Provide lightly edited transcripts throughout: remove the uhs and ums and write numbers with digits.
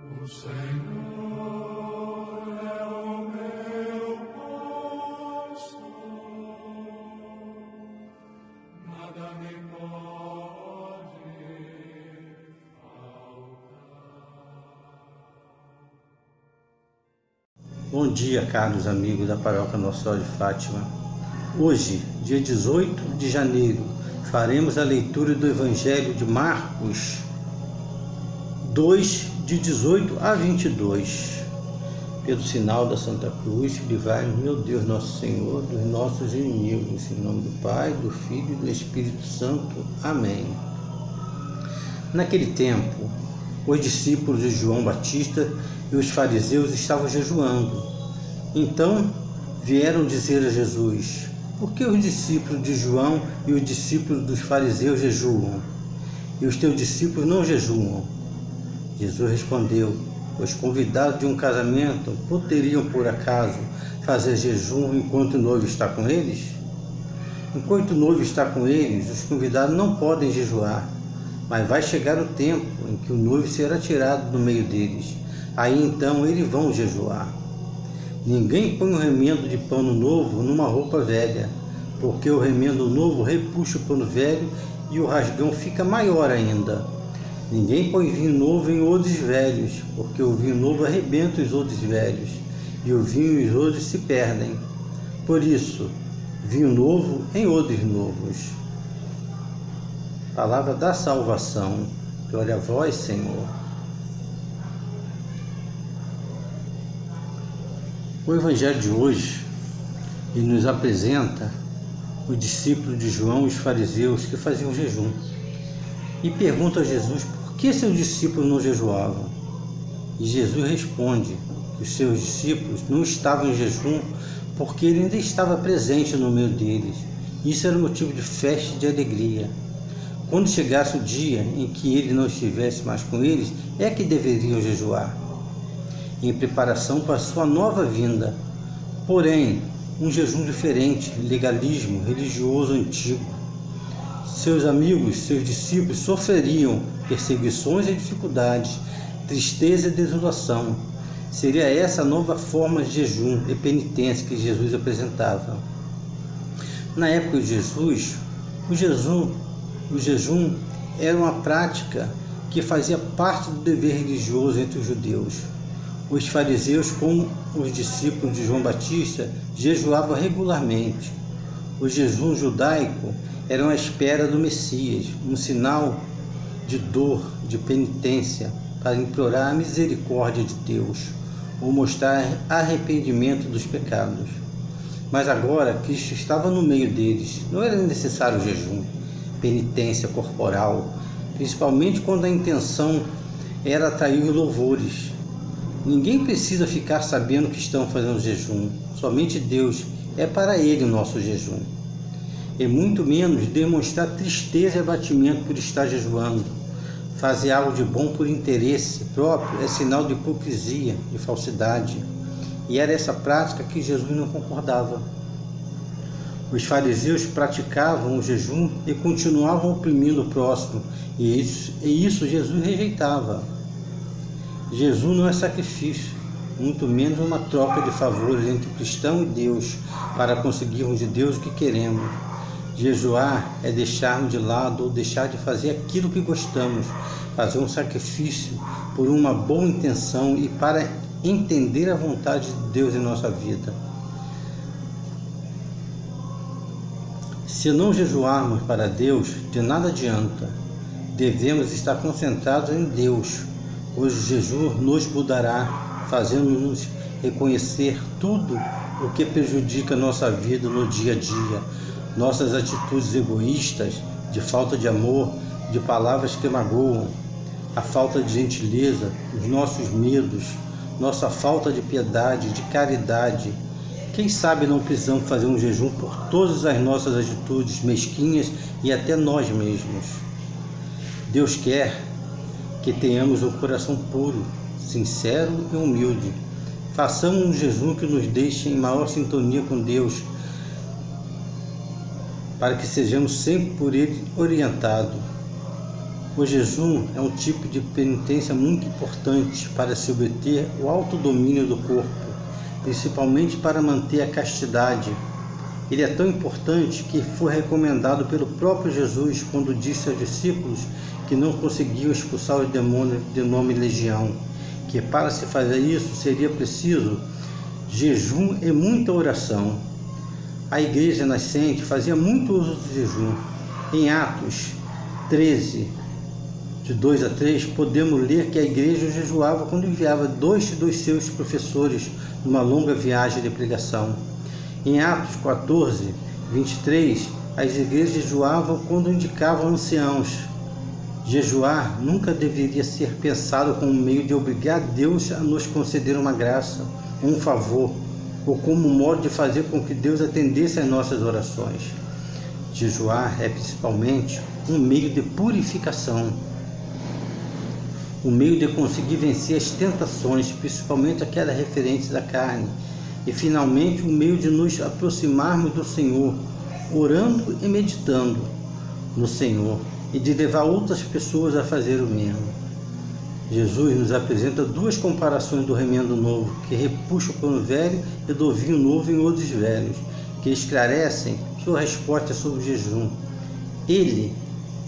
O Senhor é o meu pastor, nada me pode faltar. Bom dia, caros amigos da Paróquia Nossa Senhora de Fátima. Hoje, dia 18 de janeiro, faremos a leitura do Evangelho de Marcos 2, de 18 a 22. Pelo sinal da Santa Cruz, livrai-nos, meu Deus, nosso Senhor, dos nossos inimigos. Em nome do Pai, do Filho e do Espírito Santo. Amém. Naquele tempo, os discípulos de João Batista e os fariseus estavam jejuando. Então vieram dizer a Jesus: por que os discípulos de João e os discípulos dos fariseus jejuam, e os teus discípulos não jejuam? Jesus respondeu: os convidados de um casamento poderiam, por acaso, fazer jejum enquanto o noivo está com eles? Enquanto o noivo está com eles, os convidados não podem jejuar, mas vai chegar o tempo em que o noivo será tirado do meio deles. Aí então eles vão jejuar. Ninguém põe um remendo de pano novo numa roupa velha, porque o remendo novo repuxa o pano velho e o rasgão fica maior ainda. Ninguém põe vinho novo em odres velhos, porque o vinho novo arrebenta os odres velhos, e o vinho e os odres se perdem. Por isso, vinho novo em odres novos. Palavra da salvação. Glória a vós, Senhor. O Evangelho de hoje, ele nos apresenta os discípulos de João e os fariseus que faziam jejum. E pergunta a Jesus por que seus discípulos não jejuavam. E Jesus responde que os seus discípulos não estavam em jejum porque ele ainda estava presente no meio deles. Isso era motivo de festa e de alegria. Quando chegasse o dia em que ele não estivesse mais com eles, é que deveriam jejuar, em preparação para sua nova vinda. Porém, um jejum diferente, legalismo religioso antigo. Seus amigos, seus discípulos sofreriam perseguições e dificuldades, tristeza e desolação. Seria essa a nova forma de jejum e penitência que Jesus apresentava. Na época de Jesus, o jejum era uma prática que fazia parte do dever religioso entre os judeus. Os fariseus, como os discípulos de João Batista, jejuavam regularmente. O jejum judaico era uma espera do Messias, um sinal de dor, de penitência, para implorar a misericórdia de Deus, ou mostrar arrependimento dos pecados. Mas agora Cristo estava no meio deles, não era necessário jejum, penitência corporal, principalmente quando a intenção era atrair louvores. Ninguém precisa ficar sabendo que estão fazendo jejum, somente Deus é para ele o nosso jejum. E muito menos demonstrar tristeza e abatimento por estar jejuando. Fazer algo de bom por interesse próprio é sinal de hipocrisia, de falsidade. E era essa prática que Jesus não concordava. Os fariseus praticavam o jejum e continuavam oprimindo o próximo, e isso Jesus rejeitava. Jesus não é sacrifício, muito menos uma troca de favores entre o cristão e Deus para conseguirmos de Deus o que queremos. Jejuar é deixarmos de lado ou deixar de fazer aquilo que gostamos, fazer um sacrifício por uma boa intenção e para entender a vontade de Deus em nossa vida. Se não jejuarmos para Deus, de nada adianta. Devemos estar concentrados em Deus, pois o jejum nos mudará, fazendo-nos reconhecer tudo o que prejudica nossa vida no dia a dia, nossas atitudes egoístas, de falta de amor, de palavras que magoam, a falta de gentileza, os nossos medos, nossa falta de piedade, de caridade. Quem sabe não precisamos fazer um jejum por todas as nossas atitudes mesquinhas e até nós mesmos. Deus quer que tenhamos um coração puro, sincero e humilde. Façamos um jejum que nos deixe em maior sintonia com Deus, para que sejamos sempre por Ele orientados. O jejum é um tipo de penitência muito importante para se obter o autodomínio do corpo, principalmente para manter a castidade. Ele é tão importante que foi recomendado pelo próprio Jesus quando disse aos discípulos que não conseguiam expulsar os demônios de nome legião, que para se fazer isso seria preciso jejum e muita oração. A igreja nascente fazia muito uso do jejum. Em Atos 13, de 2 a 3, podemos ler que a igreja jejuava quando enviava dois dos seus professores numa longa viagem de pregação. Em Atos 14, 23, as igrejas jejuavam quando indicavam anciãos. Jejuar nunca deveria ser pensado como um meio de obrigar Deus a nos conceder uma graça, um favor, ou como um modo de fazer com que Deus atendesse às nossas orações. Jejuar é principalmente um meio de purificação, um meio de conseguir vencer as tentações, principalmente aquelas referentes à carne, e finalmente um meio de nos aproximarmos do Senhor, orando e meditando no Senhor, e de levar outras pessoas a fazer o mesmo. Jesus nos apresenta duas comparações do remendo novo, que repuxa o pano velho, e do vinho novo em odres velhos, que esclarecem sua resposta sobre o jejum. Ele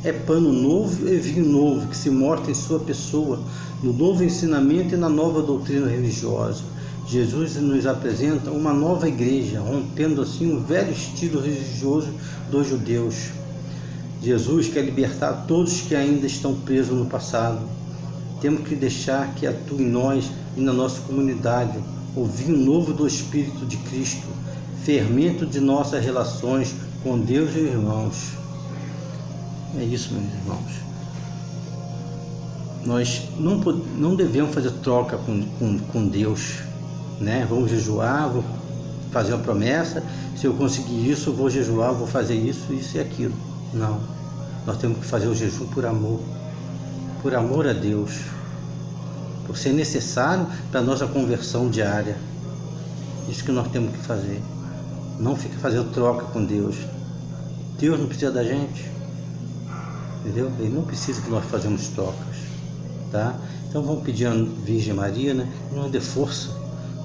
é pano novo e vinho novo, que se mostra em sua pessoa, no novo ensinamento e na nova doutrina religiosa. Jesus nos apresenta uma nova igreja, rompendo assim o velho estilo religioso dos judeus. Jesus quer libertar todos que ainda estão presos no passado. Temos que deixar que atue em nós e na nossa comunidade o vinho novo do Espírito de Cristo, fermento de nossas relações com Deus e irmãos. É isso, meus irmãos. Nós não devemos fazer troca com Deus, né? Vamos jejuar, vou fazer uma promessa, se eu conseguir isso, eu vou jejuar, vou fazer isso e aquilo. Não, nós temos que fazer o jejum por amor a Deus, por ser necessário para a nossa conversão diária. Isso que nós temos que fazer. Não fica fazendo troca com Deus. Deus não precisa da gente, entendeu? Ele não precisa que nós façamos trocas, tá? Então vamos pedir à Virgem Maria, né, que nos dê força,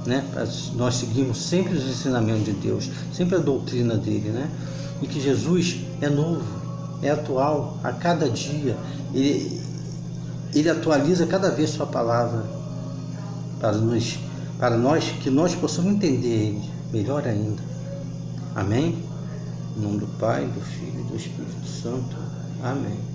né, para nós seguirmos sempre os ensinamentos de Deus, sempre a doutrina dele, né? E que Jesus é novo, é atual a cada dia. Ele atualiza cada vez sua palavra para nós, que nós possamos entender ele melhor ainda. Amém? Em nome do Pai, do Filho e do Espírito Santo. Amém.